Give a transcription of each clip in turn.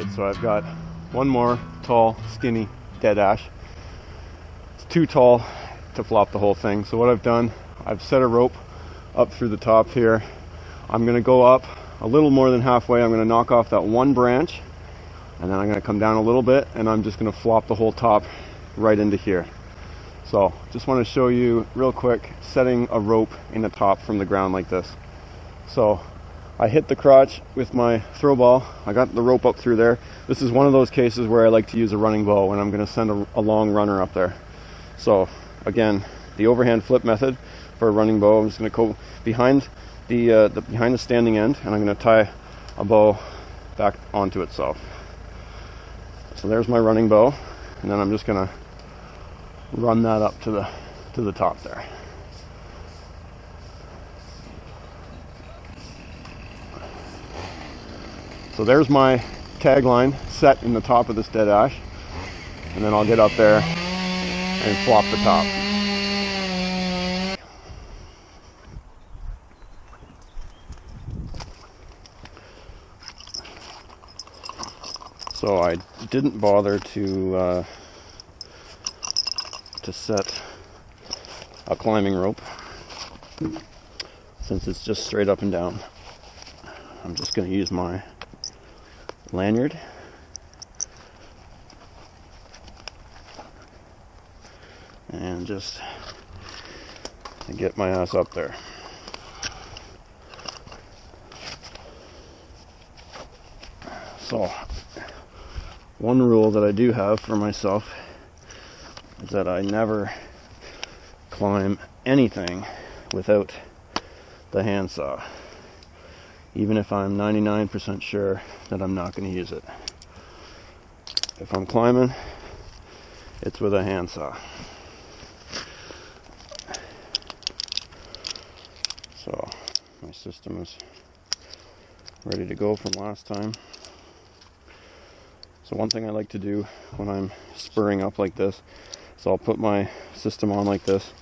Alright, so I've got one more tall, skinny dead ash. It's too tall to flop the whole thing. So what I've done, I've set a rope up through the top here. I'm going to go up a little more than halfway. I'm going to knock off that one branch, and then I'm going to come down a little bit, and I'm just going to flop the whole top right into here. So just want to show you real quick setting a rope in the top from the ground like this. So I hit the crotch with my throw ball. I got the rope up through there. This is one of those cases where I like to use a running bow when I'm going to send a long runner up there. So again, the overhand flip method for a running bow. I'm just going to go behind the standing end, and I'm going to tie a bow back onto itself. So there's my running bow, and then I'm just going to run that up to the top there. So there's my tag line set in the top of this dead ash, and then I'll get up there and flop the top. So I didn't bother to set a climbing rope since it's just straight up and down. I'm just going to use my lanyard and just get my ass up there. So one rule that I do have for myself is that I never climb anything without the handsaw, even if I'm 99% sure that I'm not going to use it. If I'm climbing, it's with a handsaw. So my system is ready to go from last time. So one thing I like to do when I'm spurring up like this, so I'll put my system on like this.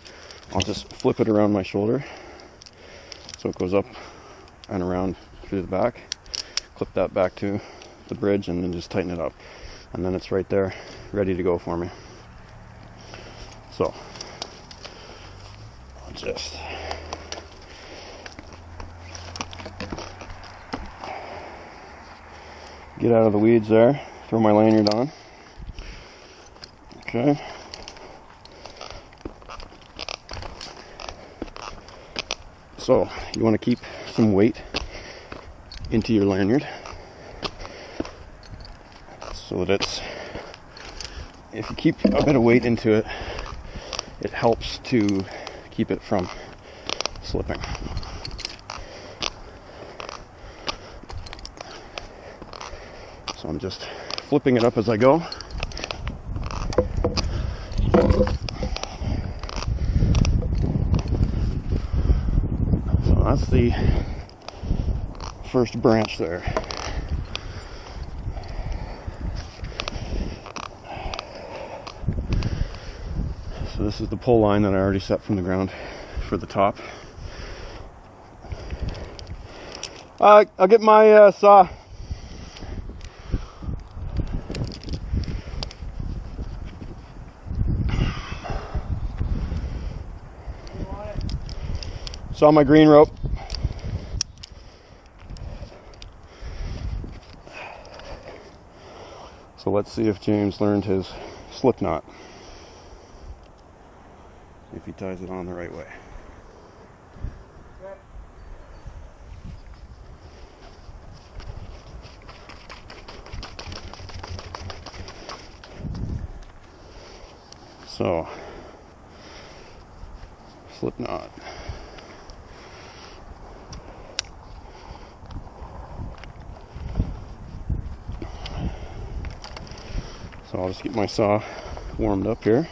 I'll just flip it around my shoulder so it goes up and around through the back. Clip that back to the bridge and then just tighten it up. And then it's right there, ready to go for me. So I'll just get out of the weeds there. Throw my lanyard on. Okay. So you want to keep some weight into your lanyard so that if you keep a bit of weight into it, it helps to keep it from slipping. So I'm just flipping it up as I go. So that's the first branch there. So this is the pull line that I already set from the ground for the top. I'll get my saw. Saw my green rope. So let's see if James learned his slip knot, if he ties it on the right way. So, slip knot. So I'll just get my saw warmed up here.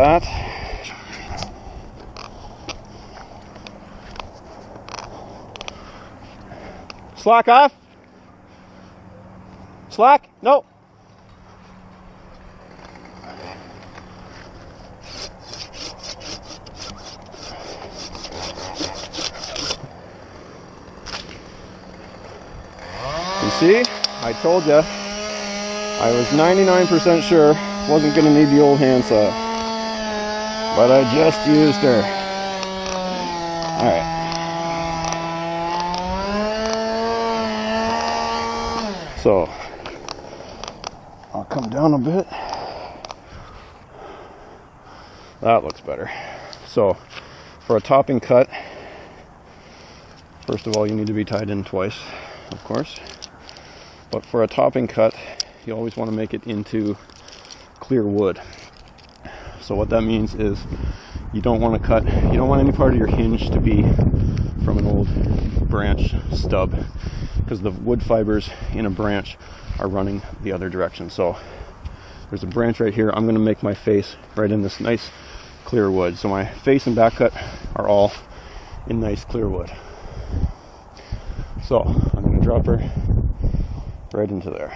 that. Slack off. Slack? No. You see, I told you, I was 99% sure wasn't going to need the old handsaw, but I just used her. All right. So, I'll come down a bit. That looks better. So, for a topping cut, first of all, you need to be tied in twice, of course. But for a topping cut, you always want to make it into clear wood. So what that means is you don't want to cut, you don't want any part of your hinge to be from an old branch stub, because the wood fibers in a branch are running the other direction. So there's a branch right here. I'm going to make my face right in this nice clear wood. So my face and back cut are all in nice clear wood. So I'm going to drop her right into there.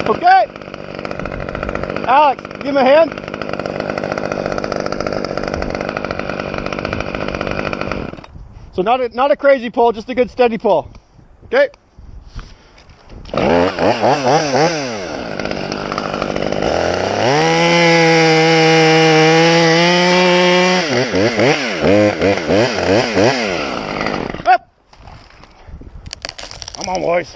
Okay, Alex, give him a hand. So not a crazy pull, just a good steady pull. Okay. Up. Come on, boys.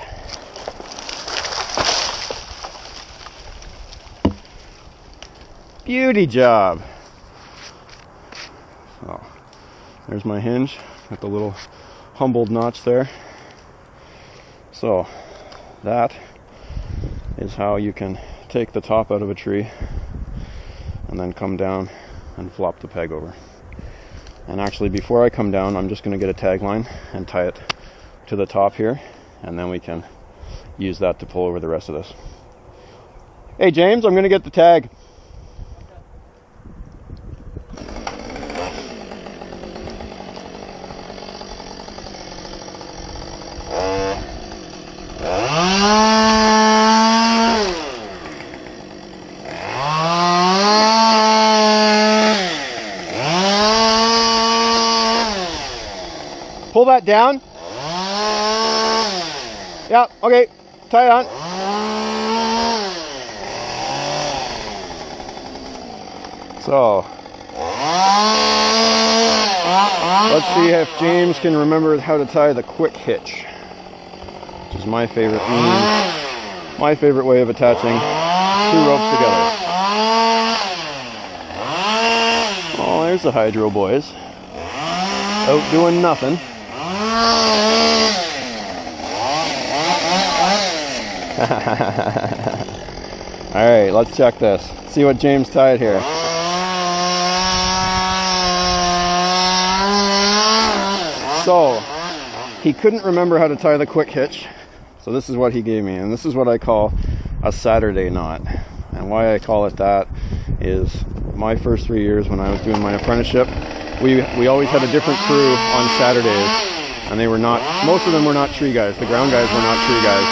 Beauty job. So, there's my hinge with the little humbled notch there. So that is how you can take the top out of a tree and then come down and flop the peg over. And actually, before I come down, I'm just going to get a tag line and tie it to the top here, and then we can use that to pull over the rest of this. Hey James, I'm going to get the tag. Pull that down. Yeah, okay. Tie it on. So, let's see if James can remember how to tie the quick hitch, which is my favorite way of attaching two ropes together. Oh, there's the Hydro boys. Out doing nothing. Alright, let's check this. See what James tied here. So, he couldn't remember how to tie the quick hitch. So this is what he gave me, and this is what I call a Saturday knot. And why I call it that is my first 3 years when I was doing my apprenticeship, we always had a different crew on Saturdays. And they were not, most of them were not tree guys. The ground guys were not tree guys.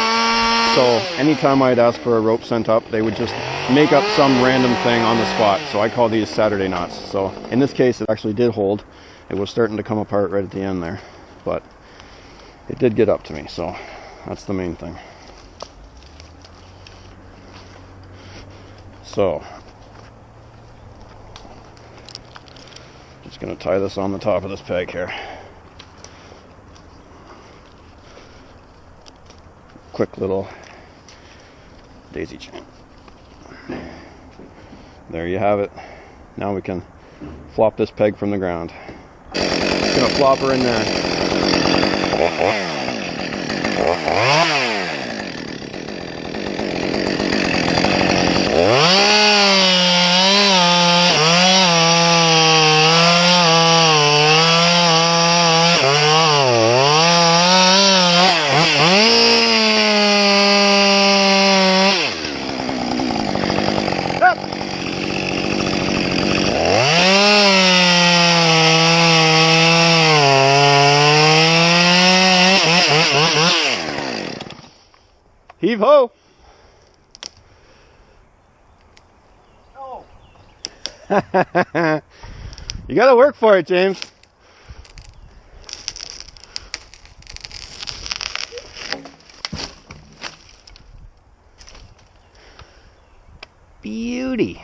So anytime I'd ask for a rope sent up, they would just make up some random thing on the spot. So I call these Saturday knots. So in this case, it actually did hold. It was starting to come apart right at the end there, but it did get up to me. So that's the main thing. So just going to tie this on the top of this peg here. quick little daisy chain. There you have it. Now we can flop this peg from the ground. Just gonna flop her in there. Heave ho! Oh. You gotta work for it, James. Beauty.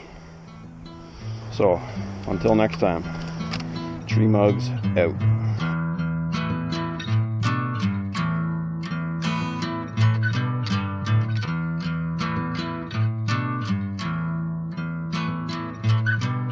So, until next time, TreeMuggs out.